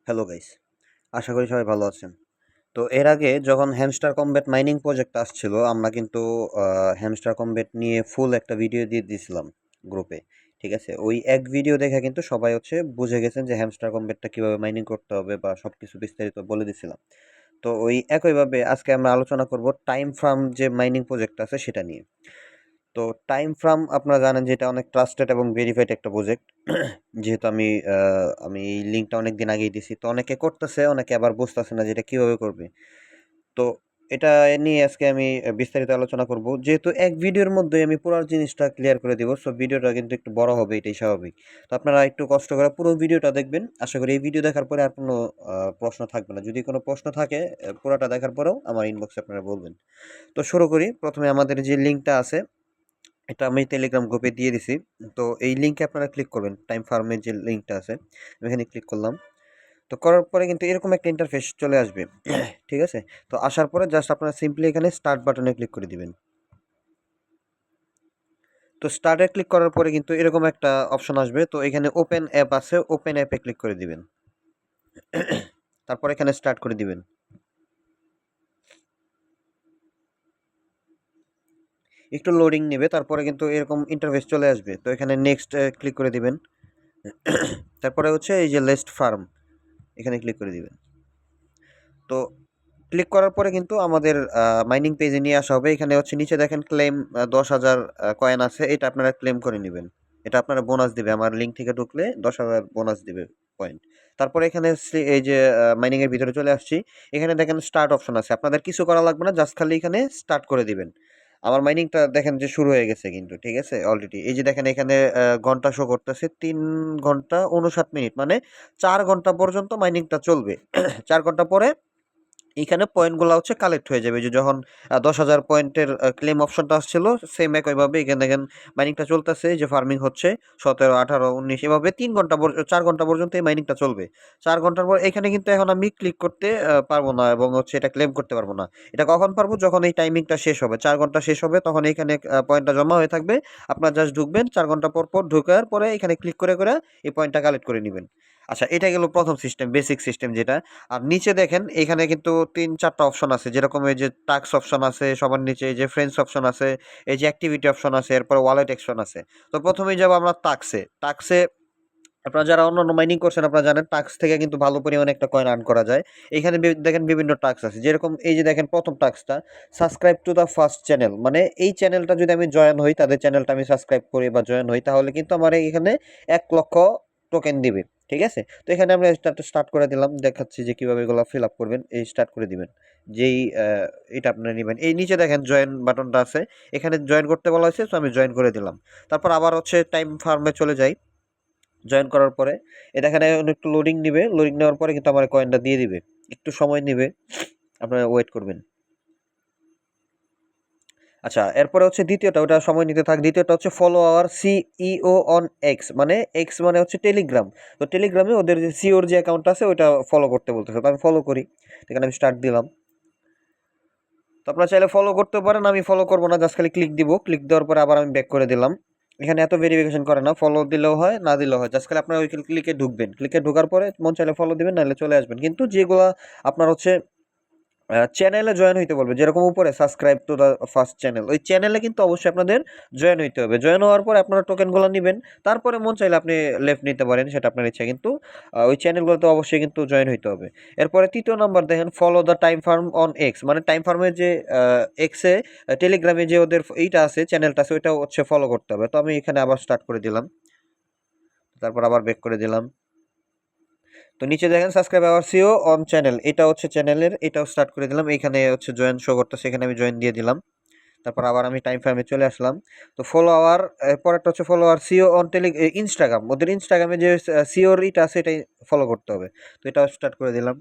Hello guys, আশা করি সবাই ভালো আছেন। তো এর আগে যখন হ্যামস্টার কমব্যাট মাইনিং প্রজেক্ট আসছিল, আমরা কিন্তু হ্যামস্টার কমব্যাট নিয়ে ফুল একটা ভিডিও দিয়ে দিয়েছিলাম গ্রুপে। ঠিক আছে, ওই এক ভিডিও দেখে কিন্তু সবাই বুঝে গেছেন যে হ্যামস্টার কমব্যাটটা কিভাবে মাইনিং করতে হবে বা সবকিছু বিস্তারিত বলে দিছিলাম। তো ওই একইভাবে আজকে আমরা আলোচনা করব টাইম ফার্ম যে মাইনিং প্রজেক্ট আছে সেটা নিয়ে। তো টাইম ফার্ম আপনারা জানেন যে এটা অনেক ট্রাস্টেড এবং ভেরিফাইড একটা প্রজেক্ট। যেহেতু আমি এই লিঙ্কটা অনেক দিন আগেই দিছি, তো অনেকে করতেছে, অনেকে আবার বুঝতেছে না যে এটা কিভাবে করবে। তো এটা নিয়ে আজকে আমি বিস্তারিত আলোচনা করব, যেহেতু এক ভিডিওর মধ্যে আমি পুরো জিনিসটা ক্লিয়ার করে দিব। সো ভিডিওটা কিন্তু একটু বড় হবে, এটাই স্বাভাবিক। তো আপনারা একটু কষ্ট করে পুরো ভিডিওটা দেখবেন। আশা করি এই ভিডিও দেখার পরে আর কোনো প্রশ্ন থাকবে না। যদি কোনো প্রশ্ন থাকে পুরোটা দেখার পরেও আমার ইনবক্সে আপনারা বলবেন। তো শুরু করি। প্রথমে আমাদের যে লিঙ্কটা আছে এটা আমি টেলিগ্রাম গ্রুপে দিয়ে দিছি। তো এই লিঙ্কে আপনারা ক্লিক করবেন, টাইম ফার্মের যে লিঙ্কটা আছে আমি এখানে ক্লিক করলাম। তো করার পরে কিন্তু এরকম একটা ইন্টারফেস চলে আসবে। ঠিক আছে, তো আসার পরে জাস্ট আপনারা সিম্পলি এখানে স্টার্ট বাটনে ক্লিক করে দিবেন। তো স্টার্টে ক্লিক করার পরে কিন্তু এরকম একটা অপশন আসবে। তো এখানে ওপেন অ্যাপ আছে, ওপেন অ্যাপে ক্লিক করে দিবেন। তারপর এখানে স্টার্ট করে দিবেন। একটু লোডিং নেবে, তারপরে কিন্তু এরকম ইন্টারফেস চলে আসবে। তো এখানে নেক্সট ক্লিক করে দিবেন। তারপরে এই যে লেস্ট ফার্ম, এখানে ক্লিক করে দিবেন। তো ক্লিক করার পরে কিন্তু আমাদের মাইনিং পেজে নিয়ে আসা হবে। এখানে নিচে দেখেন ক্লেম 10,000 কয়েন আছে, এটা আপনারা ক্লেম করে নেবেন। এটা আপনারা বোনাস দিবে, আমার লিঙ্ক থেকে ঢুকলে 10,000 বোনাস দিবে পয়েন্ট। তারপরে এখানে এই যে মাইনিং এর ভিতরে চলে আসছি। এখানে দেখেন স্টার্ট অপশন আছে, আপনাদের কিছু করা লাগবে না, জাস্ট খালি এখানে স্টার্ট করে দিবেন। আমার মাইনিংটা দেখেন যে শুরু হয়ে গেছে কিন্তু, ঠিক আছে অলরেডি। এই যে দেখেন এখানে ঘন্টা শো করতেছে 3 ঘন্টা 59 মিনিট, মানে 4 ঘন্টা পর্যন্ত মাইনিংটা চলবে। 4 ঘন্টা পরে এইখানে পয়েন্টগুলো কালেক্ট হয়ে যাবে। যে যখন 10,000 পয়েন্টের ক্লেম অপশনটা আসছিল, সেম একইভাবে এখানে দেখেন মাইনিংটা চলতেছে, যে ফার্মিং হচ্ছে 17, 18, 19 এভাবে 3 ঘন্টা 4 ঘন্টা পর্যন্ত এই মাইনিংটা চলবে। 4 ঘন্টার পর এখানে কিন্তু এখন আমি ক্লিক করতে পারবো না, এবং এটা ক্লেম করতে পারবো না। এটা কখন পারবো? যখন এই টাইমিংটা শেষ হবে, 4 ঘন্টা শেষ হবে, তখন এখানে পয়েন্টটা জমা হয়ে থাকবে। আপনার জাস্ট ঢুকবেন, 4 ঘন্টা পর পর ঢোকার পরে এখানে ক্লিক করে করে এই পয়েন্টটা কালেক্ট করে নেবেন। আচ্ছা, এটা গেল প্রথম সিস্টেম, বেসিক সিস্টেম যেটা। আর নিচে দেখেন এখানে কিন্তু 3-4টা অপশন আছে, যেরকম এই যে টাস্ক অপশন আছে, সবার নিচে এই যে ফ্রেন্ডস অপশন আছে, এই যে অ্যাক্টিভিটি অপশন আছে, এরপর ওয়ালেট অপশন আছে। তো প্রথমেই যাব আমরা টাস্কে। টাস্কে আপনারা যারা অন্যান্য মাইনিং করছেন আপনারা জানেন টাস্ক থেকে কিন্তু ভালো পরিমাণে একটা কয়েন আর্ন করা যায়। এখানে দেখেন বিভিন্ন টাস্ক আছে, যেরকম এই যে দেখেন প্রথম টাস্কটা, subscribe to the first channel. মানে এই চ্যানেলটা যদি আমি জয়েন হই, তাদের চ্যানেলটা আমি সাবস্ক্রাইব করি বা জয়েন হই, তাহলে কিন্তু আমার এখানে 1 লক্ষ টোকেন দিবে। ঠিক আছে, তো এখানে আমরা স্টার্ট করে দিলাম, দেখাচ্ছি যে কিভাবে এগুলো ফিল আপ করবেন। এই স্টার্ট করে দিবেন, যেই এটা আপনারা নেবেন। এই নিচে দেখেন জয়েন বাটনটা আছে, এখানে জয়েন করতে বলা হয়েছে, তো আমি জয়েন করে দিলাম। তারপর আবার টাইম ফার্মে চলে যাই। জয়েন করার পরে এটা এখানে একটু লোডিং নিবে, লোডিং নেওয়ার পরে কিন্তু আমার কয়েনটা দিয়ে দিবে। একটু সময় নিবে, আপনারা ওয়েট করবেন। আচ্ছা, এরপরে দ্বিতীয়টা, ওটা সময় নিতে থাক। দ্বিতীয়টা follow our CEO on x, মানে এক্স মানে টেলিগ্রাম। তো টেলিগ্রামে ওদের যে সিওর যে অ্যাকাউন্ট আছে ওটা ফলো করতে বলতেছে, তো আমি ফলো করি। এখানে আমি স্টার্ট দিলাম। তো আপনারা চাইলে ফলো করতে পারেন, আমি ফলো করবো না, জাস্ট খালি ক্লিক দিব। ক্লিক দেওয়ার পরে আবার আমি ব্যাক করে দিলাম। এখানে এত ভেরিফিকেশন করে না, ফলো দিলেও হয় না দিলেও হয়, জাস্ট খালি আপনার ওই ক্লিকে ঢুকবেন। ক্লিকে ঢোকার পরে মন চাইলে ফলো দিবেন, নাহলে চলে আসবেন। কিন্তু যেগুলা আপনার চ্যানেলে জয়েন হইতে বলবে, যেরকম উপরে subscribe to the first channel, ওই চ্যানেলে কিন্তু অবশ্যই আপনাদের জয়েন হইতে হবে। জয়েন হওয়ার পরে আপনারা টোকেনগুলো নেবেন, তারপরে মন চাইলে আপনি লেফট নিতে পারেন, সেটা আপনার ইচ্ছা। কিন্তু ওই চ্যানেলগুলোতে অবশ্যই কিন্তু জয়েন হইতে হবে। এরপরে তৃতীয় নাম্বার দেখেন, follow the time farm on x, মানে টাইম ফার্মের যে এক্সে টেলিগ্রামে যে ওদের এইটা আছে, চ্যানেলটা আছে, ওইটা ফলো করতে হবে। তো আমি এখানে আবার স্টার্ট করে দিলাম, তারপর আবার ব্যাক করে দিলাম। তো নিচে দেখেন subscribe our CEO on channel, এটা চ্যানেলের, এটাও স্টার্ট করে দিলাম। এখানে জয়েন শো করতেছে, এখানে আমি জয়েন দিয়ে দিলাম। তারপর আবার আমি টাইম ফ্রেমে চলে আসলাম। তো ফলো আওয়ার, এরপর একটা follow our CEO on Instagram, ওদের ইনস্টাগ্রামে যে সিওর ইটা আছে এটাই ফলো করতে হবে। তো এটাও স্টার্ট করে দিলাম।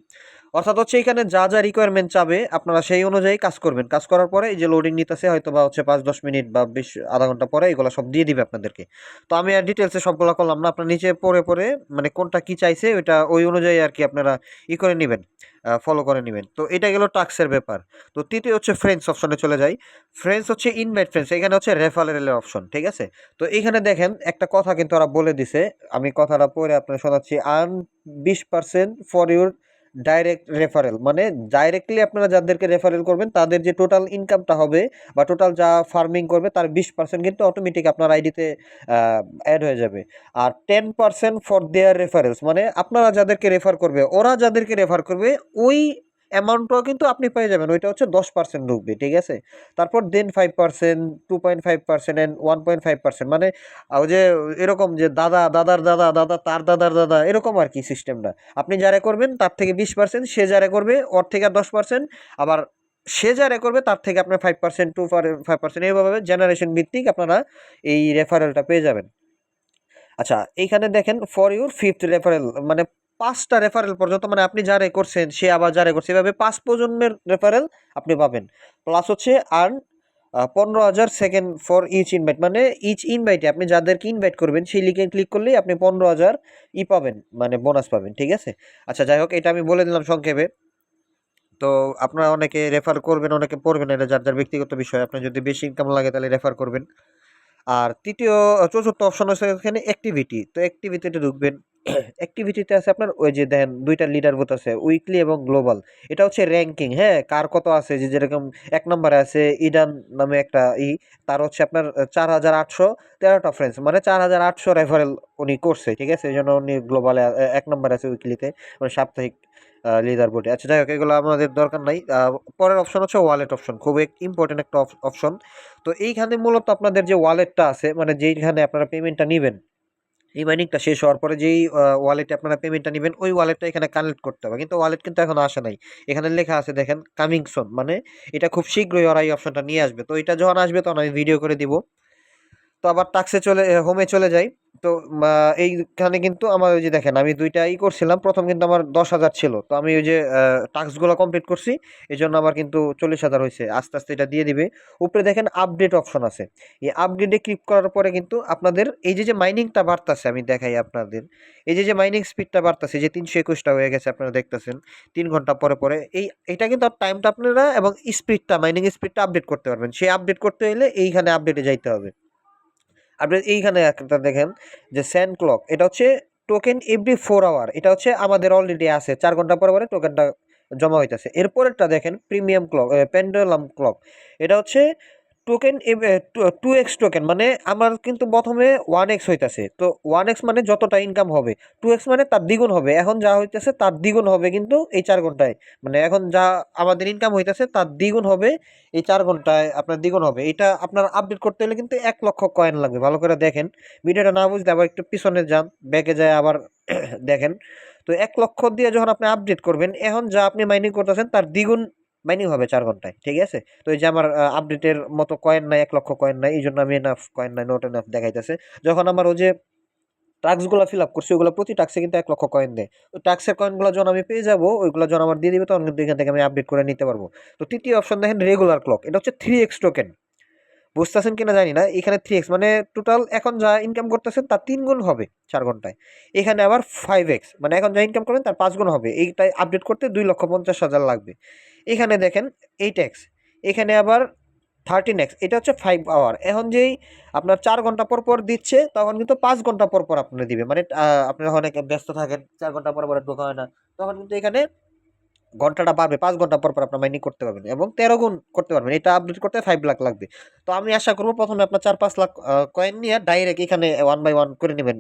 অর্থাৎ হচ্ছে এখানে যা যা রিকোয়ারমেন্ট চাবে আপনারা সেই অনুযায়ী কাজ করবেন। কাজ করার পরে এই যে লোডিং নিতেছে হয়তো বা হচ্ছে ৫-১০ মিনিট বা ০.৫ ঘন্টা পরে এগুলো সব দিয়ে দিবে আপনাদেরকে। তো আমি আর ডিটেইলসে সবগুলা করলাম না। আপনার নিচে পড়ে মানে কোনটা কি চাইছে ওইটা ওই অনুযায়ী আরকি আপনারা করে নিবেন, ফলো করে নিবেন। তো এটা গেল টাস্কের ব্যাপার। তো তৃতীয় হচ্ছে ফ্রেন্ডস অপশনে চলে যাই। ফ্রেন্ডস হচ্ছে ইনভাইট ফ্রেন্ডস, এখানে হচ্ছে রেফারেলের অপশন, ঠিক আছে? তো এইখানে দেখেন একটা কথা কিন্তু ওরা বলে দিছে। আমি কথাটা পড়ে আপনাকে শোনাচ্ছি। Earn 20% for your direct referral, মানে ডাইরেক্টলি আপনারা যাদেরকে রেফারেল করবেন তাদের যে টোটাল ইনকামটা হবে বা টোটাল যা ফার্মিং করবে তার 20% কিন্তু অটোমেটিক আপনার আইডিতে অ্যাড হয়ে যাবে। আর 10% ফর দেয়ার রেফারেলস, মানে আপনারা যাদেরকে রেফার করবে ওরা যাদেরকে রেফার করবে ওই অ্যামাউন্টটাও কিন্তু আপনি পেয়ে যাবেন। ওইটা হচ্ছে 10% ঢুকবে, ঠিক আছে? তারপর দেন 5%, 2.5% অ্যান্ড 1.5%, মানে ওই যে এরকম যে দাদা দাদার দাদা দাদা তার দাদার দাদা এরকম আর কি সিস্টেমটা। আপনি যারা করবেন তার থেকে 20%, সে যারা করবে ওর থেকে আর 10%, আবার সে যারা করবে তার থেকে আপনার 5%, 2.5%, এইভাবে জেনারেশন ভিত্তিক আপনারা এই রেফারেলটা পেয়ে যাবেন। আচ্ছা, এইখানে দেখেন ফর ইউর ফিফথ রেফারেল, মানে 5টা রেফারেল পর্যন্ত, মানে আপনি যারে করছেন সে আবার যারে করছে এভাবে 5 প্রজন্মের রেফারেল আপনি পাবেন। প্লাস হচ্ছে earn 15,000 second for each invite, মানে ইচ ইনভাইটে আপনি যাদেরকে ইনভাইট করবেন সেই লিঙ্কে ক্লিক করলেই আপনি 15,000 পাবেন, মানে বোনাস পাবেন, ঠিক আছে? আচ্ছা যাই হোক, এটা আমি বলে দিলাম সংক্ষেপে। তো আপনারা অনেকে রেফার করবেন, অনেকে পড়বেন, এটা যার যার ব্যক্তিগত বিষয়। আপনার যদি বেশি ইনকাম লাগে তাহলে রেফার করবেন। আর চতুর্থ অপশন হচ্ছে এখানে অ্যাক্টিভিটি। তো অ্যাক্টিভিটিতে ঢুকবেন। অ্যাক্টিভিটিতে আছে আপনার ওই যে দেখেন ২টা লিডার বোথ আছে, উইকলি এবং গ্লোবাল। এটা হচ্ছে র্যাঙ্কিং, হ্যাঁ? কার কত আছে, যে যেরকম ১ নম্বরে আছে ইডান নামে একটা তার হচ্ছে আপনার ৪,৮১৩টা ফ্রেন্ডস, মানে ৪,৮০০ রেফারেল উনি করছে, ঠিক আছে? এজন্য উনি গ্লোবালে ১ নম্বরে আছে উইকলিতে, মানে সাপ্তাহিক লিডার বোর্ডে। আচ্ছা যাই হোক, এগুলো আমাদের দরকার নাই। পরের অপশন হচ্ছে ওয়ালেট অপশন, খুব ইম্পর্টেন্ট একটা অপশন। তো এইখানে মূলত আপনাদের যে ওয়ালেটটা আছে, মানে যেইখানে আপনারা পেমেন্টটা নিবেন, এই মাইনিংটা শেষ হওয়ার পরে যেই ওয়ালেটে আপনারা পেমেন্টটা নিবেন ওই ওয়ালেটটা এখানে কানেক্ট করতে হবে। কিন্তু ওয়ালেট কিন্তু এখনো আসে নাই। এখানে লেখা আছে দেখেন কামিং সুন, মানে এটা খুব শীঘ্রই ওরা এই অপশনটা নিয়ে আসবে। তো এটা যখন আসবে তখন আমি ভিডিও করে দিব। তো আবার হোমে চলে যাই। তো এইখানে কিন্তু আমার ওই যে দেখেন আমি ২ টা করছিলাম। ১ম কিন্তু আমার ১০,০০০ ছিল। তো আমি ওই যে টাস্কগুলো কমপ্লিট করছি। এজন্য আমার কিন্তু ৪০,০০০ হইছে। আস্তে, আস্তে এটা দিয়ে দিবে। উপরে দেখেন আপডেট অপশন আছে। এই আপডেটে ক্লিক করার পরে কিন্তু আপনাদের এই যে মাইনিংটা বাড়তাছে, আমি দেখাই আপনাদের। এই যে মাইনিং স্পিডটা বাড়তাছে, যে ৩২১ টা হয়ে গেছে আপনারা দেখতেছেন। ৩ ঘন্টা পরে এটা কিন্তু টাইমটা আপনারা এবং স্পিডটা, মাইনিং স্পিডটা আপডেট করতে পারবেন। সেই আপডেট করতে হলে এইখানে আপডেটে যাইতে হবে। আপনি এইখানে একটা দেখেন যে স্যান্ড ক্লক, এটা হচ্ছে টোকেন এভরি 4 আওয়ার। এটা হচ্ছে আমাদের অলরেডি আছে, ৪ ঘন্টা পরে টোকেনটা জমা হইতেছে। এরপরেরটা দেখেন প্রিমিয়াম ক্লক, পেন্ডুলাম ক্লক। এটা হচ্ছে টোকেন 2x টোকেন, মানে আমার কিন্তু প্রথমে 1x হইতেছে। তো 1x মানে যতটা ইনকাম হবে, 2x মানে তার দ্বিগুণ হবে। এখন যা হইতেছে তার দ্বিগুণ হবে কিন্তু এই ৪ ঘন্টায়, মানে এখন যা আমাদের ইনকাম হইতেছে তার দ্বিগুণ হবে এই ৪ ঘন্টায়, আপনার দ্বিগুণ হবে। এটা আপনার আপডেট করতে হলে কিন্তু ১,০০,০০০ কয়েন লাগবে। ভালো করে দেখেন, ভিডিওটা না বুঝলে আবার একটু পিছনে যান, ব্যাকে যায় আবার দেখেন। তো ১,০০,০০০ দিয়ে যখন আপনি আপডেট করবেন, এখন যা আপনি মাইনিং করতেছেন তার দ্বিগুণ মাইনিং হবে ৪ ঘন্টায়, ঠিক আছে? তো এই যে আমার আপডেটের মতো কয়েন নাই, ১,০০,০০০ কয়েন নাই, এইজন্য আমি এনাফ কয়েন নাই, নট এনাফ দেখাইতেছে। যখন আমার ওই যে টাস্কগুলো ফিল আপ করছি ওগুলো প্রতি টাস্কে কিন্তু ১,০০,০০০ কয়েন দেয়। ওই টাস্কের কয়েনগুলো যখন আমি পেয়ে যাবো, ওইগুলো যখন আমার দিয়ে দিবে তখন কিন্তু এখান থেকে আমি আপডেট করে নিতে পারবো। তো তৃতীয় অপশন দেখেন রেগুলার ক্লক, এটা হচ্ছে 3x টোকেন। বুঝতেছেন কিনা জানি না। এখানে 3x মানে টোটাল এখন যা ইনকাম করতেছেন তার ৩ গুণ হবে ৪ ঘন্টায়। এখানে আবার 5x, মানে এখন যা ইনকাম করবেন তার ৫ গুণ হবে। এইটাই আপডেট করতে ২,৫০,০০০ লাগবে। এখানে দেখেন 8x, এখানে আবার 13x, এটা হচ্ছে 5 আওয়ার। এখন যেই আপনার ৪ ঘন্টা পর দিচ্ছে তখন কিন্তু ৫ ঘন্টা পর আপনার দিবে। মানে আপনি অনেক ব্যস্ত থাকেন, ৪ ঘন্টা পর ঢোকা হয় না। তখন কিন্তু এখানে ঘন্টাটা বাড়বে, ৫ ঘন্টা পর আপনার মাইনিং করতে পারবেন এবং ১৩ গুণ করতে পারবেন। এটা আপডেট করতে ৫ লাখ লাগবে। তো আমি আশা করব ১ম এ আপনার ৪-৫ লাখ কয়েন নিয়ে ডাইরেক্ট এখানে 1 বাই 1 করে নিবেন।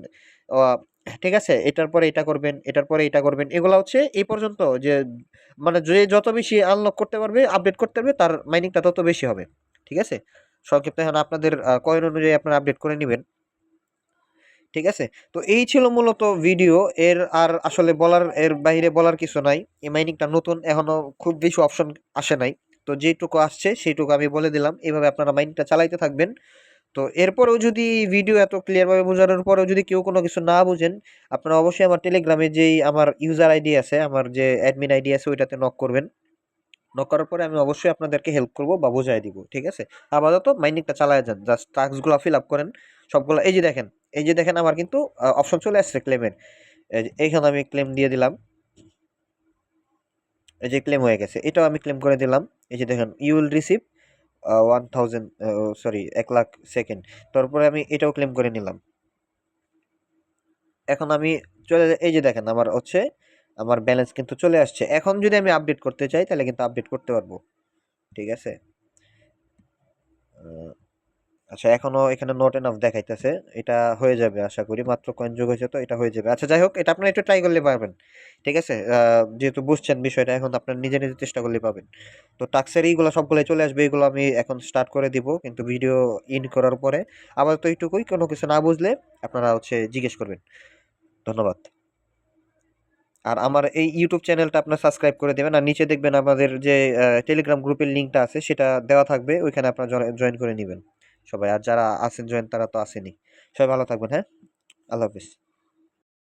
অ ঠিক আছে? এটার পরে এটা করবেন, এটার পরে এটা করবেন। এগুলা হচ্ছে এই পর্যন্ত যে মানে যে যত বেশি আনলক করতে পারবে, আপডেট করতে পারবে তার মাইনিংটা তত বেশি হবে। ঠিক আছে? সংক্ষিপ্ত এখন আপনাদের কয়েন অনুযায়ী আপনারা আপডেট করে নিবেন। ঠিক আছে? তো এই ছিল মূলত ভিডিও। আর আসলে এর বাহিরে বলার কিছু নাই। এই মাইনিংটা নতুন, এখনো খুব বেশি অপশন আসে নাই। তো যেটুকু আসছে সেইটুকু আমি বলে দিলাম। এভাবে আপনারা মাইনিংটা চালাইতে থাকবেন। তো এরপরেও যদি ভিডিও এত ক্লিয়ারভাবে বোঝানোর পরেও যদি কেউ কোনো কিছু না বুঝেন, আপনারা অবশ্যই আমার টেলিগ্রামে যেই আমার ইউজার আইডি আছে, আমার যে অ্যাডমিন আইডি আছে ওইটাতে নক করবেন। নক করার পরে আমি অবশ্যই আপনাদেরকে হেল্প করব বা বুঝাই দিব, ঠিক আছে? আপাতত মাইনিংটা চালায় যান, জাস্ট টাস্কগুলো ফিল আপ করেন সবগুলো। এই যে দেখেন আমার কিন্তু অপশন চলে আসছে ক্লেমের। এইখানে আমি ক্লেম দিয়ে দিলাম, এই যে ক্লেম হয়ে গেছে, এটাও আমি ক্লেম করে দিলাম। এই যে দেখেন you will receive 1000 sorry 1 lakh second. তারপরে আমি এটাও ক্লেম করে নিলাম। এখন আমি এই যে দেখেন আমার হচ্ছে আমার ব্যালেন্স কিন্তু চলে আসছে। এখন যদি আমি আপডেট করতে চাই তাহলে কিন্তু আপডেট করতে পারবো, ঠিক আছে? আহ, আচ্ছা, এখনো এখানে নট এনাফ দেখাইতেছে। এটা হয়ে যাবে আশা করি, মাত্র কয়েন যোগ হয়েছে তো এটা হয়ে যাবে। আচ্ছা যাই হোক, এটা আপনারা একটু ট্রাই করলে পারবেন, ঠিক আছে? যেহেতু বুঝছেন বিষয়টা, এখন আপনার নিজে নিজে চেষ্টা করলে পাবেন। তো টাক্সের এইগুলো সবগুলো চলে আসবে, এগুলো আমি এখন স্টার্ট করে দিব কিন্তু ভিডিও ইন করার পরে। আবার তো এইটুকুই, কোনো কিছু না বুঝলে আপনারা হচ্ছে জিজ্ঞেস করবেন। ধন্যবাদ। আর আমার এই ইউটিউব চ্যানেলটা আপনার সাবস্ক্রাইব করে দেবেন, আর নিচে দেখবেন আমাদের যে টেলিগ্রাম গ্রুপের লিঙ্কটা আছে সেটা দেওয়া থাকবে, ওইখানে আপনারা জয়েন করে নেবেন সবাই। আর যারা আছেন জয়েন তারা তো আসেনি। সবাই ভালো থাকবেন, হ্যাঁ? আল্লাহ হাফিজ।